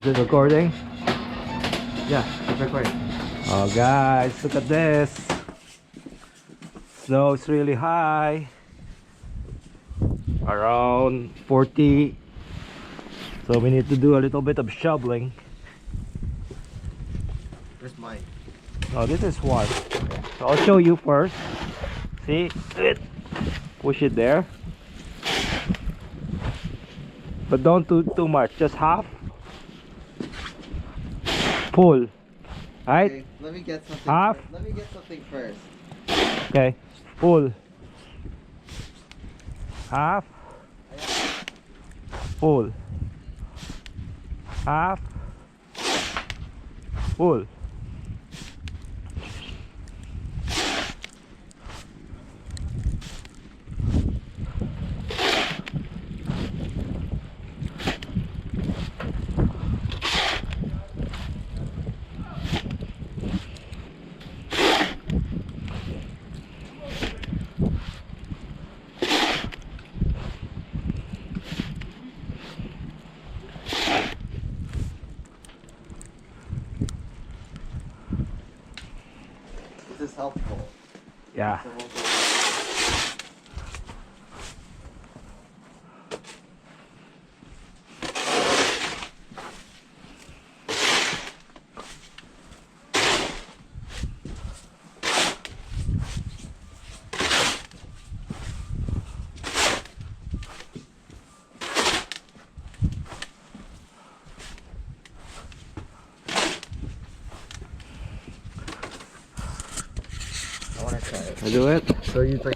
Is it recording? Yeah, it's recording. Oh guys, look at this. Snow is really high. Around 40. So we need to do a little bit of shoveling. Where's mine? Oh, this is one. So I'll show you first. See? It. Push it there. But don't do too much, just half. Pull. Right? Okay, let me get something. Half. Let me get something first. Okay. Pull. Half. Pull. Half. Pull. This is helpful. Yeah. So I want to try it. I do it. So you like